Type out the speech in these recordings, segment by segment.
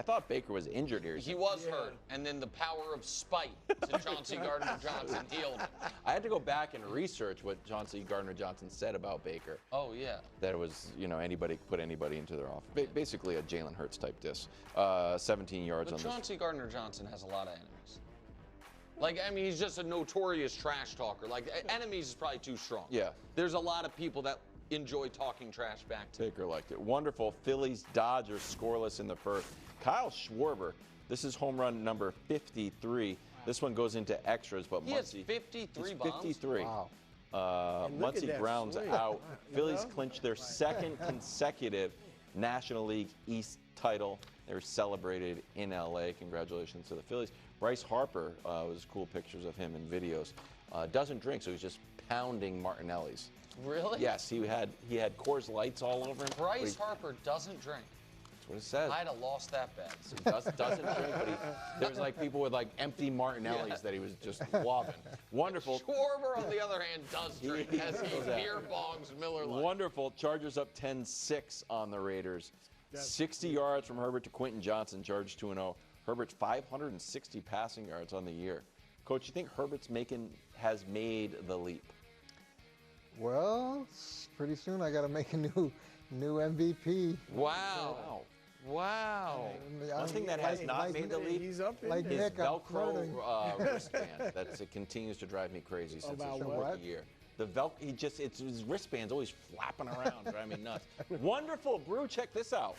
thought Baker was injured here. He was hurt, and then the power of spite to Chauncey Gardner-Johnson healed him. I had to go back and research what Chauncey Gardner-Johnson said about Baker. Oh, yeah. That it was, anybody could put anybody into their offense. Basically a Jalen Hurts type diss. 17 yards But on this. Chauncey Gardner-Johnson has a lot of enemies. Like, I mean, he's just a notorious trash talker. Like, enemies is probably too strong. Yeah. There's a lot of people that enjoy talking trash back to him. Baker liked it. Wonderful. Phillies-Dodgers scoreless in the first. Kyle Schwarber, this is home run number 53. This one goes into extras, but He has Muncy. 53 bombs? 53. Wow. Muncy grounds swing. out. You Phillies know? clinched their second consecutive National League East title. They were celebrated in LA. Congratulations to the Phillies. Bryce Harper was cool pictures of him in videos. Doesn't drink, so he's just pounding Martinellis. Really? Yes, he had Coors Lights all over him. Bryce Harper doesn't drink. That's what it says. I'd have lost that bet. He doesn't drink, but there was like people with like empty Martinellis that he was just lobbing. Wonderful. Schwarber, on the other hand, does drink as he beer bongs Miller Lite. Wonderful. Chargers up 10-6 on the Raiders. 60 yards from Herbert to Quentin Johnson, Chargers 2-0. Herbert's 560 passing yards on the year. Coach, you think Herbert's has made the leap? Well, pretty soon I got to make a new MVP. Wow. Wow. One thing that has not made the leap He's up in Like there. is Nick, I'm flirting. Velcro wristband. It continues to drive me crazy since About his what? rookie year. The his wristband's always flapping around, driving me nuts. Wonderful, Brew. Check this out.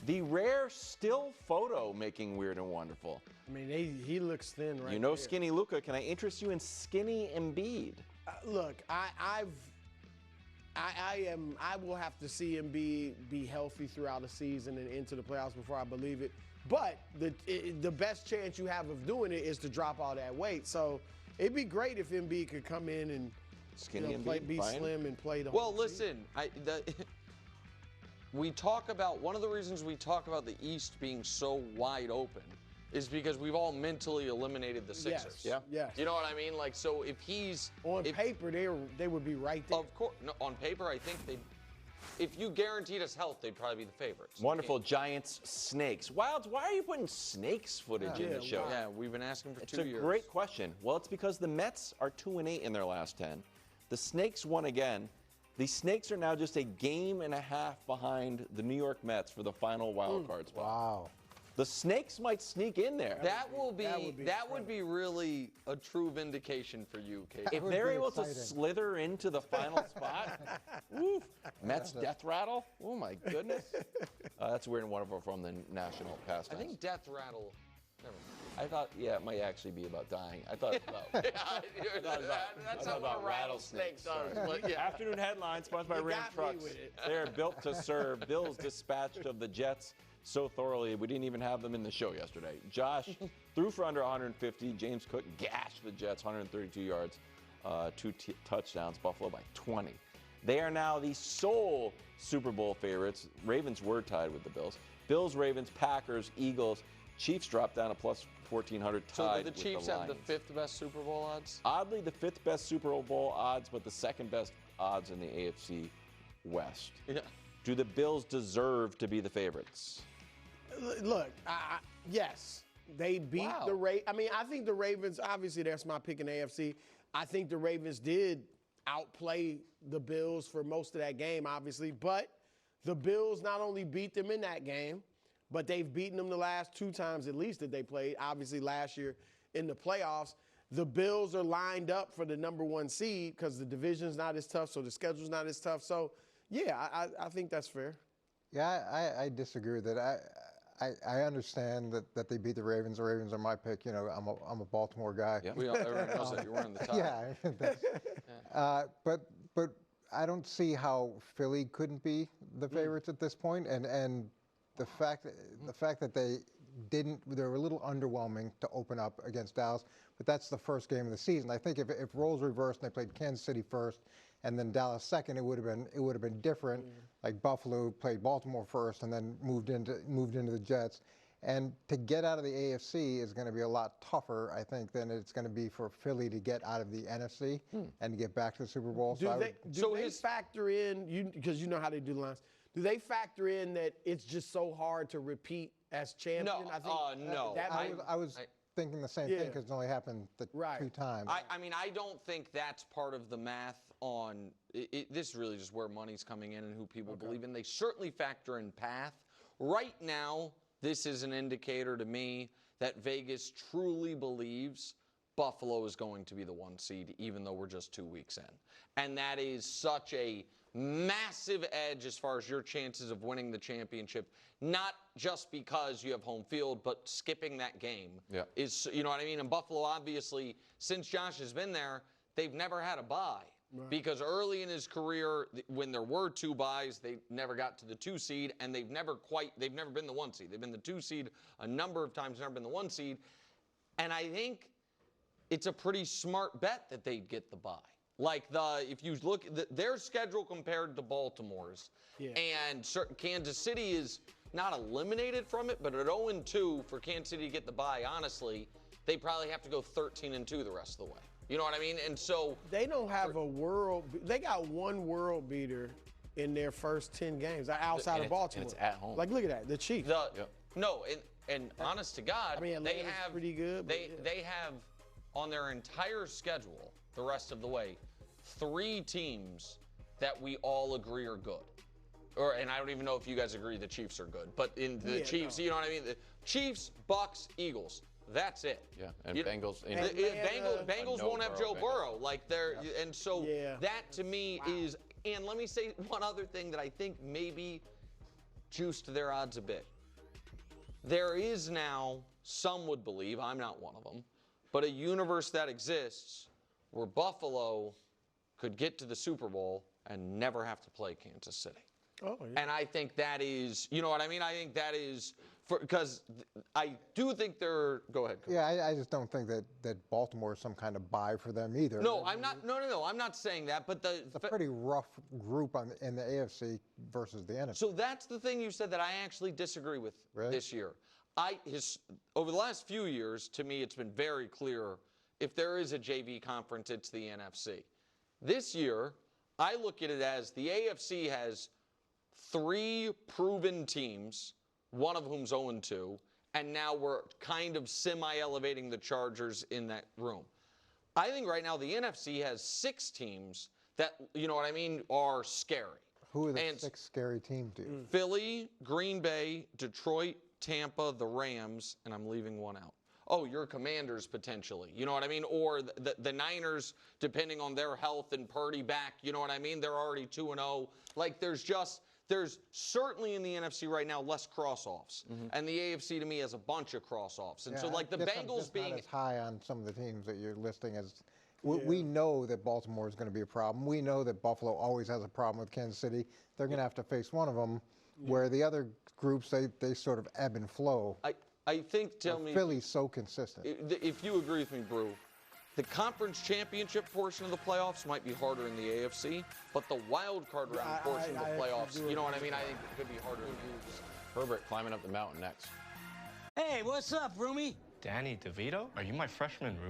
The rare still photo making Weird and Wonderful. I mean, he looks thin right You know there. Skinny Luka. Can I interest you in Skinny Embiid? Look, I will have to see him be healthy throughout the season and into the playoffs before I believe it. But the best chance you have of doing it is to drop all that weight. So it'd be great if Embiid could come in and Skinny Embiid, be fine. slim and play the Well, whole season. listen, one of the reasons we talk about the East being so wide open is because we've all mentally eliminated the Sixers. Yes, yeah. Yes. You know what I mean? Like, so if he's On paper, they would be right there. of course, no, on paper, I think if you guaranteed us health, they'd probably be the favorites. Wonderful. Giants, Snakes. Wilds, why are you putting Snakes footage in the show? Yeah, we've been asking for It's 2 a years. great question. Well, it's because the Mets are 2-8 in their last 10. The Snakes won again. The Snakes are now just a game and a half behind the New York Mets for the final wild card spot. Wow. The Snakes might sneak in there. That would be incredible. really a true vindication for you, Casey. If would they're be able to exciting. slither into the final spot, woof, Mets death rattle. Oh my goodness, that's Weird and Wonderful from the national I pastimes. think death rattle. Never mind. I thought, it might actually be about dying. I thought about. That's not what a rattlesnake does. But yeah. Afternoon headlines sponsored by You Ram got me Trucks. with it. They're built to serve. Bills dispatched of the Jets so thoroughly we didn't even have them in the show yesterday. Josh threw for under 150. James Cook gashed the Jets 132 yards, 2 touchdowns. Buffalo by 20. They are now the sole Super Bowl favorites. Ravens were tied with the Bills. Bills, Ravens, Packers, Eagles. Chiefs dropped down to plus 1,400, tied So do the with Chiefs the have the Lions. 5th best Super Bowl odds? Oddly, the 5th best Super Bowl odds, but the 2nd best odds in the AFC West. Yeah. Do the Bills deserve to be the favorites? Look, yes, they beat Wow. the Ravens. I mean, I think the Ravens, obviously that's my pick in the AFC. I think the Ravens did outplay the Bills for most of that game, obviously. But the Bills not only beat them in that game, but they've beaten them the last 2 times at least that they played, obviously last year in the playoffs. The Bills are lined up for the #1 seed because the division's not as tough, so the schedule's not as tough. So, yeah, I think that's fair. Yeah, I disagree with that. I understand that they beat the Ravens. The Ravens are my pick. You know, I'm a Baltimore guy. Yeah. Everyone knows that you're wearing the top. Yeah. But I don't see how Philly couldn't be the favorites at this point. And the fact that they were a little underwhelming to open up against Dallas, but that's the first game of the season. I think if roles reversed and they played Kansas City first and then Dallas second, it would have been different. Like Buffalo played Baltimore first and then moved into the Jets. And to get out of the AFC is going to be a lot tougher, I think, than it's going to be for Philly to get out of the NFC and to get back to the Super Bowl. Do they factor in, because you know how they do the lines, do they factor in that it's just so hard to repeat as champion? No, I think no. I was thinking the same thing because it only happened the two times. I mean, I don't think that's part of the math on this is really just where money's coming in and who people believe in. They certainly factor in path. Right now, this is an indicator to me that Vegas truly believes Buffalo is going to be the 1 seed, even though we're just 2 weeks in. And that is such a massive edge as far as your chances of winning the championship, not just because you have home field, but skipping that game is, you know what I mean? And Buffalo, obviously, since Josh has been there, they've never had a bye. Right. Because early in his career, when there were 2 byes, they never got to the 2 seed, and they've never been the 1 seed. They've been the 2 seed a number of times, never been the 1 seed. And I think it's a pretty smart bet that they'd get the bye. Like if you look at their schedule compared to Baltimore's, and Kansas City is not eliminated from it, but at 0-2 for Kansas City to get the bye, honestly, they probably have to go 13-2 the rest of the way. You know what I mean? And so they don't have they got 1 world beater in their first 10 games outside of Baltimore. And it's at home. Like, look at that, the Chiefs. No, and honest to God, I mean, they have pretty good. They have on their entire schedule the rest of the way 3 teams that we all agree are good. And I don't even know if you guys agree the Chiefs are good, but in the Chiefs, you know what I mean? The Chiefs, Bucks, Eagles. That's it. Yeah, and Bengals. Bengals won't have Joe Burrow. Like and so that to me is. And let me say one other thing that I think maybe juiced their odds a bit. There is now, some would believe, I'm not one of them, but a universe that exists where Buffalo could get to the Super Bowl and never have to play Kansas City. Oh, yeah. And I think that is, you know what I mean? I think that is, because I do think they're, go ahead, Coach. Yeah, I just don't think that Baltimore is some kind of bye for them either. No, I'm not, no, I'm not saying that, but it's a pretty rough group in the AFC versus the NFC. So that's the thing you said that I actually disagree with this year. Over the last few years, to me, it's been very clear, if there is a JV conference, it's the NFC. This year, I look at it as the AFC has 3 proven teams, one of whom's 0-2, and now we're kind of semi-elevating the Chargers in that room. I think right now the NFC has 6 teams that, you know what I mean, are scary. Who are the 6 scary teams to you? Philly, Green Bay, Detroit, Tampa, the Rams, and I'm leaving one out. Oh, your Commanders potentially, you know what I mean? Or the Niners, depending on their health and Purdy back, you know what I mean? They're already 2-0. Like there's certainly in the NFC right now less cross-offs. And the AFC to me has a bunch of cross-offs. And so like the Bengals being not as high on some of the teams that you're listing as we know that Baltimore is going to be a problem. We know that Buffalo always has a problem with Kansas City. They're going to have to face one of them, where the other groups, they sort of ebb and flow. I think, tell me, Philly's so consistent. If you agree with me, Brew, the conference championship portion of the playoffs might be harder in the AFC, but the wild card round portion of the playoffs, you know what I mean? I think it could be harder in the AFC. Herbert climbing up the mountain next. Hey, what's up, Roomie? Danny DeVito? Are you my freshman room?